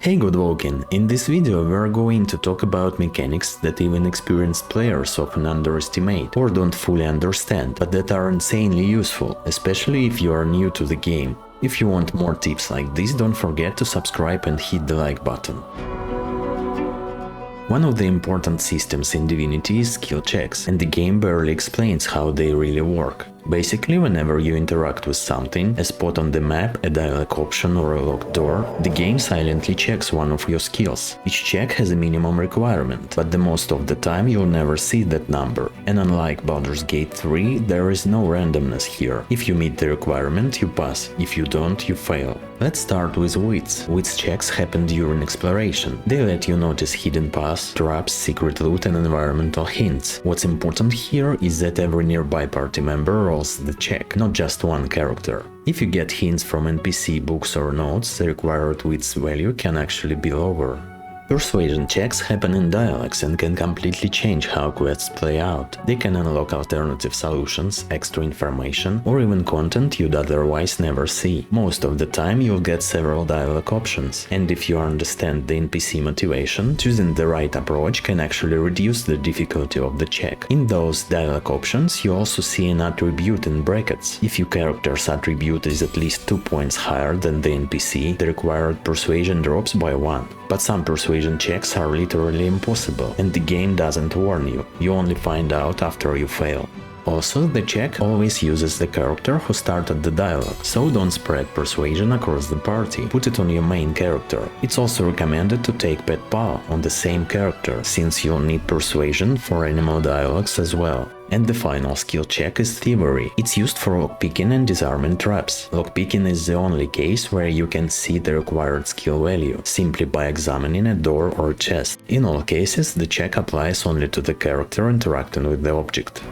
Hey good walking! In this video we're going to talk about mechanics that even experienced players often underestimate or don't fully understand, but that are insanely useful, especially if you are new to the game. If you want more tips like this, don't forget to subscribe and hit the like button. One of the important systems in Divinity is skill checks, and the game barely explains how they really work. Basically, whenever you interact with something, a spot on the map, a dialogue option or a locked door, the game silently checks one of your skills. Each check has a minimum requirement, but the most of the time you'll never see that number. And unlike Baldur's Gate 3, there is no randomness here. If you meet the requirement, you pass. If you don't, you fail. Let's start with wits. Wits checks happen during exploration. They let you notice hidden paths, traps, secret loot and environmental hints. What's important here is that every nearby party member rolls the check, not just one character. If you get hints from NPC, books or notes, the required wits value can actually be lower. Persuasion checks happen in dialogues and can completely change how quests play out. They can unlock alternative solutions, extra information, or even content you'd otherwise never see. Most of the time you'll get several dialogue options, and if you understand the NPC motivation, choosing the right approach can actually reduce the difficulty of the check. In those dialogue options you also see an attribute in brackets. If your character's attribute is at least 2 points higher than the NPC, the required persuasion drops by 1. But some persuasion checks are literally impossible, and the game doesn't warn you. You only find out after you fail. Also, the check always uses the character who started the dialogue, so don't spread persuasion across the party. Put it on your main character. It's also recommended to take pet pal on the same character, since you'll need persuasion for animal dialogues as well. And the final skill check is thievery. It's used for lockpicking and disarming traps. Lockpicking is the only case where you can see the required skill value, simply by examining a door or chest. In all cases, the check applies only to the character interacting with the object.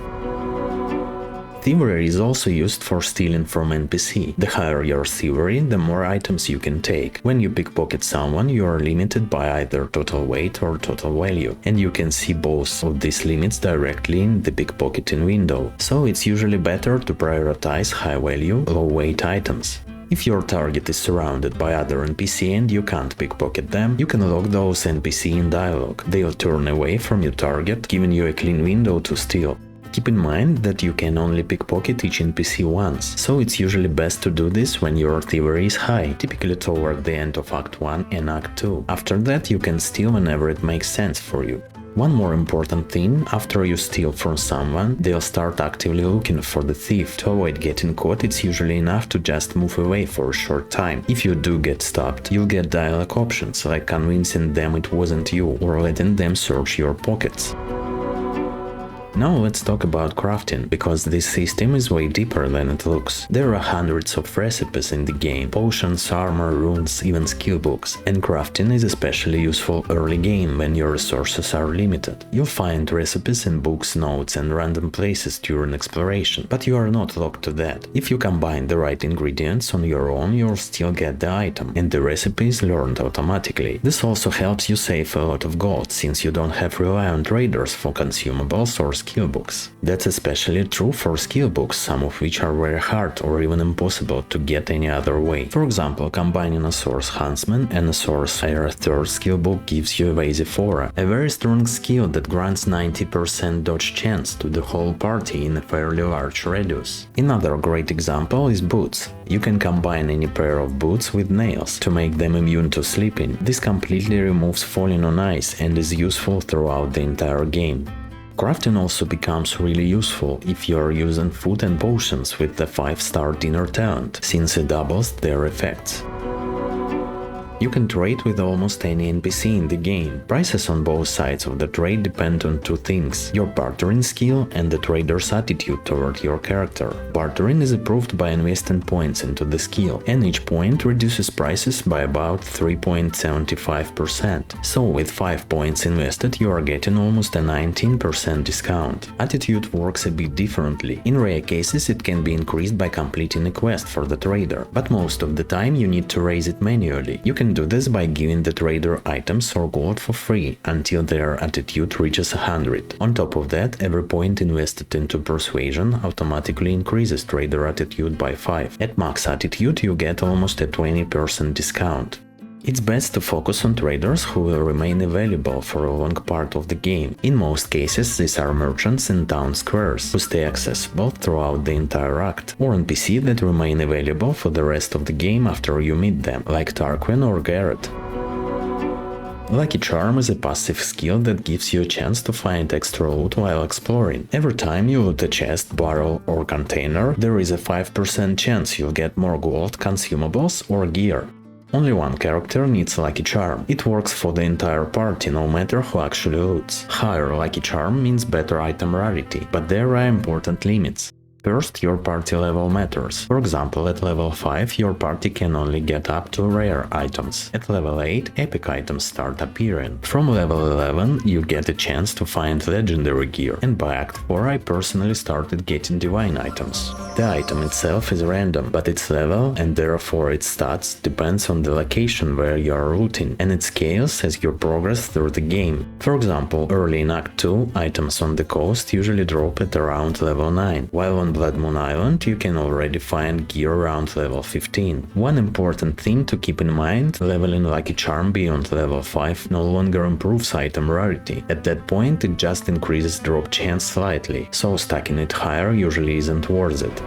Thievery is also used for stealing from NPC. The higher your thievery, the more items you can take. When you pickpocket someone, you are limited by either total weight or total value, and you can see both of these limits directly in the pickpocketing window, so it's usually better to prioritize high-value, low-weight items. If your target is surrounded by other NPC and you can't pickpocket them, you can lock those NPC in dialogue. They'll turn away from your target, giving you a clean window to steal. Keep in mind that you can only pickpocket each NPC once, so it's usually best to do this when your thievery is high, typically toward the end of Act 1 and Act 2. After that you can steal whenever it makes sense for you. One more important thing, after you steal from someone, they'll start actively looking for the thief. To avoid getting caught, it's usually enough to just move away for a short time. If you do get stopped, you'll get dialogue options, like convincing them it wasn't you, or letting them search your pockets. Now let's talk about crafting, because this system is way deeper than it looks. There are hundreds of recipes in the game, potions, armor, runes, even skill books, and crafting is especially useful early game when your resources are limited. You'll find recipes in books, notes and random places during exploration, but you are not locked to that. If you combine the right ingredients on your own, you'll still get the item, and the recipe is learned automatically. This also helps you save a lot of gold, since you don't have to rely on traders for consumables or skill books. That's especially true for skill books, some of which are very hard or even impossible to get any other way. For example, combining a Source Huntsman and a Source Fire 3rd skill book gives you Evasive Aura, a very strong skill that grants 90% dodge chance to the whole party in a fairly large radius. Another great example is boots. You can combine any pair of boots with nails to make them immune to slipping. This completely removes falling on ice and is useful throughout the entire game. Crafting also becomes really useful if you are using food and potions with the 5-star dinner talent, since it doubles their effects. You can trade with almost any NPC in the game. Prices on both sides of the trade depend on two things: your bartering skill and the trader's attitude toward your character. Bartering is approved by investing points into the skill, and each point reduces prices by about 3.75%. So with 5 points invested you are getting almost a 19% discount. Attitude works a bit differently. In rare cases it can be increased by completing a quest for the trader, but most of the time you need to raise it manually. You can do this by giving the trader items or gold for free until their attitude reaches 100. On top of that, every point invested into persuasion automatically increases trader attitude by 5. At max attitude you get almost a 20% discount. It's best to focus on traders who will remain available for a long part of the game. In most cases, these are merchants in town squares, who stay accessible throughout the entire act, or NPC that remain available for the rest of the game after you meet them, like Tarquin or Garrett. Lucky Charm is a passive skill that gives you a chance to find extra loot while exploring. Every time you loot a chest, barrel or container, there is a 5% chance you'll get more gold, consumables or gear. Only one character needs Lucky Charm. It works for the entire party, no matter who actually loots. Higher Lucky Charm means better item rarity, but there are important limits. First, your party level matters. For example, at level 5 your party can only get up to rare items. At level 8 epic items start appearing. From level 11 you get a chance to find legendary gear, and by Act 4 I personally started getting divine items. The item itself is random, but its level and therefore its stats depends on the location where you are looting, and it scales as you progress through the game. For example, early in Act 2 items on the coast usually drop at around level 9, while on Blood Moon Island you can already find gear around level 15. One important thing to keep in mind, leveling Lucky Charm beyond level 5 no longer improves item rarity. At that point it just increases drop chance slightly, so stacking it higher usually isn't worth it.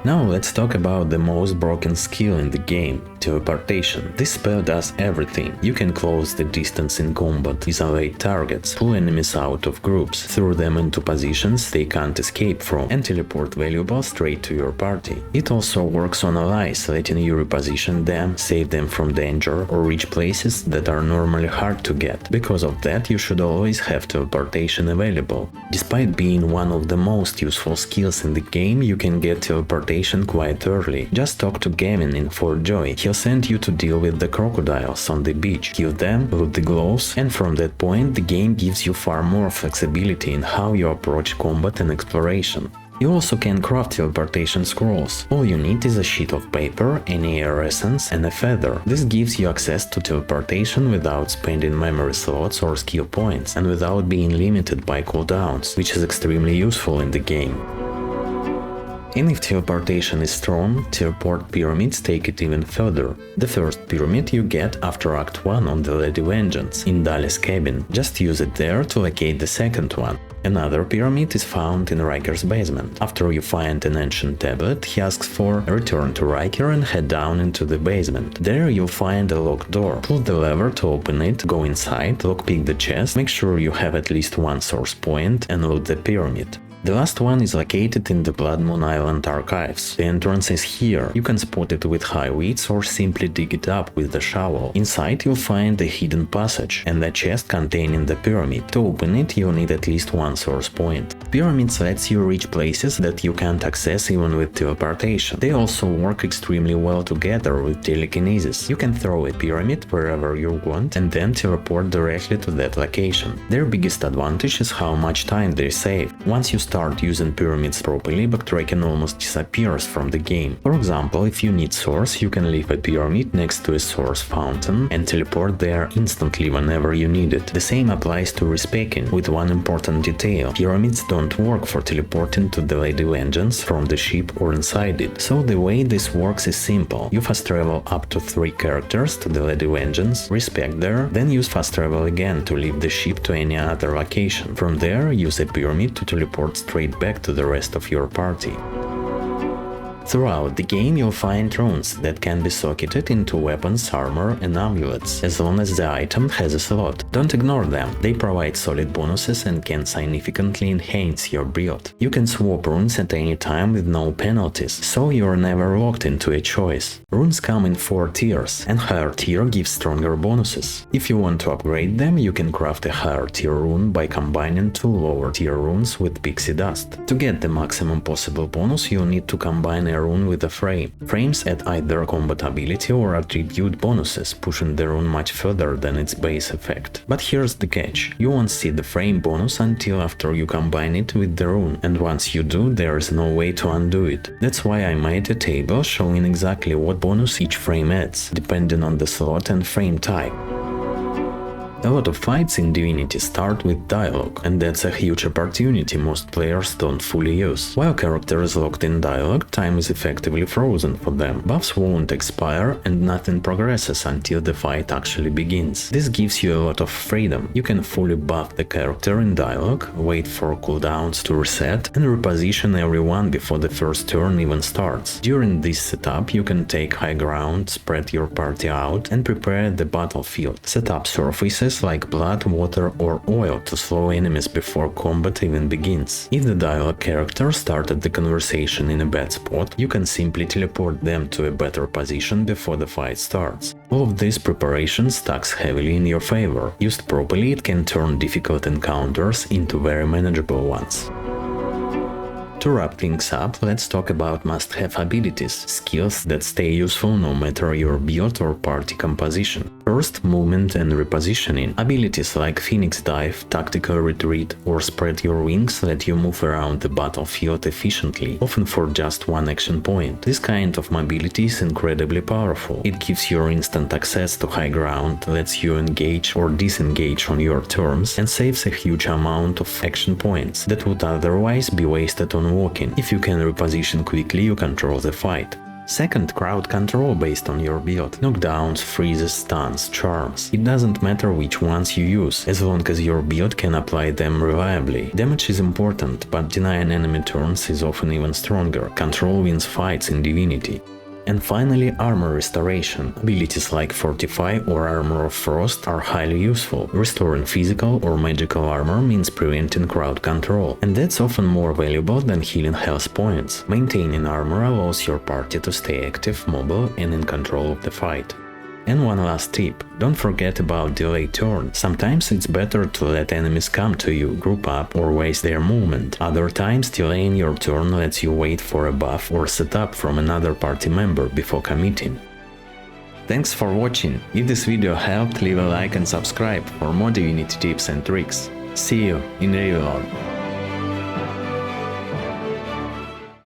Now let's talk about the most broken skill in the game, Teleportation. This spell does everything. You can close the distance in combat, isolate targets, pull enemies out of groups, throw them into positions they can't escape from, and teleport valuables straight to your party. It also works on allies, letting you reposition them, save them from danger, or reach places that are normally hard to get. Because of that, you should always have Teleportation available. Despite being one of the most useful skills in the game, you can get Teleportation quite early. Just talk to Gavin in Fort Joy. He'll send you to deal with the crocodiles on the beach, kill them, loot the gloves, and from that point the game gives you far more flexibility in how you approach combat and exploration. You also can craft teleportation scrolls. All you need is a sheet of paper, any air essence, and a feather. This gives you access to teleportation without spending memory slots or skill points, and without being limited by cooldowns, which is extremely useful in the game. And if teleportation is strong, teleport pyramids take it even further. The first pyramid you get after Act 1 on the Lady Vengeance, in Dali's cabin. Just use it there to locate the second one. Another pyramid is found in Riker's basement. After you find an ancient tablet, he asks for return to Riker and head down into the basement. There you'll find a locked door. Pull the lever to open it, go inside, lockpick the chest, make sure you have at least one source point, and loot the pyramid. The last one is located in the Blood Moon Island archives. The entrance is here. You can spot it with high wits or simply dig it up with the shovel. Inside you'll find a hidden passage and a chest containing the pyramid. To open it you'll need at least one source point. Pyramids lets you reach places that you can't access even with teleportation. They also work extremely well together with telekinesis. You can throw a pyramid wherever you want and then teleport directly to that location. Their biggest advantage is how much time they save. Once you start using pyramids properly, backtracking almost disappears from the game. For example, if you need source, you can leave a pyramid next to a source fountain and teleport there instantly whenever you need it. The same applies to respecking, with one important detail. Pyramids don't work for teleporting to the Lady Vengeance from the ship or inside it. So the way this works is simple. You fast travel up to 3 characters to the Lady Vengeance, respec there, then use fast travel again to leave the ship to any other location. From there, use a pyramid to teleport straight back to the rest of your party. Throughout the game you'll find runes that can be socketed into weapons, armor and amulets, as long as the item has a slot. Don't ignore them, they provide solid bonuses and can significantly enhance your build. You can swap runes at any time with no penalties, so you're never locked into a choice. Runes come in 4 tiers, and higher tier gives stronger bonuses. If you want to upgrade them, you can craft a higher tier rune by combining 2 lower tier runes with pixie dust. To get the maximum possible bonus, you'll need to combine a rune with a frame. Frames add either combat ability or attribute bonuses, pushing the rune much further than its base effect. But here's the catch. You won't see the frame bonus until after you combine it with the rune, and once you do, there is no way to undo it. That's why I made a table showing exactly what bonus each frame adds, depending on the slot and frame type. A lot of fights in Divinity start with dialogue, and that's a huge opportunity most players don't fully use. While character is locked in dialogue, time is effectively frozen for them. Buffs won't expire and nothing progresses until the fight actually begins. This gives you a lot of freedom. You can fully buff the character in dialogue, wait for cooldowns to reset, and reposition everyone before the first turn even starts. During this setup, you can take high ground, spread your party out, and prepare the battlefield. Set up surfaces like blood, water or oil to slow enemies before combat even begins. If the dialogue character started the conversation in a bad spot, you can simply teleport them to a better position before the fight starts. All of this preparation stacks heavily in your favor. Used properly, it can turn difficult encounters into very manageable ones. To wrap things up, let's talk about must-have abilities, skills that stay useful no matter your build or party composition. First, movement and repositioning. Abilities like Phoenix Dive, Tactical Retreat or Spread Your Wings let you move around the battlefield efficiently, often for just one action point. This kind of mobility is incredibly powerful. It gives you instant access to high ground, lets you engage or disengage on your terms, and saves a huge amount of action points that would otherwise be wasted on walking. If you can reposition quickly, you control the fight. Second, crowd control based on your build. Knockdowns, freezes, stuns, charms. It doesn't matter which ones you use, as long as your build can apply them reliably. Damage is important, but denying enemy turns is often even stronger. Control wins fights in Divinity. And finally, armor restoration. Abilities like Fortify or Armor of Frost are highly useful. Restoring physical or magical armor means preventing crowd control, and that's often more valuable than healing health points. Maintaining armor allows your party to stay active, mobile, and in control of the fight. And one last tip, don't forget about delay turn. Sometimes it's better to let enemies come to you, group up or waste their movement. Other times delaying your turn lets you wait for a buff or setup from another party member before committing. Thanks for watching. If this video helped, leave a like and subscribe for more Divinity tips and tricks. See you in real life.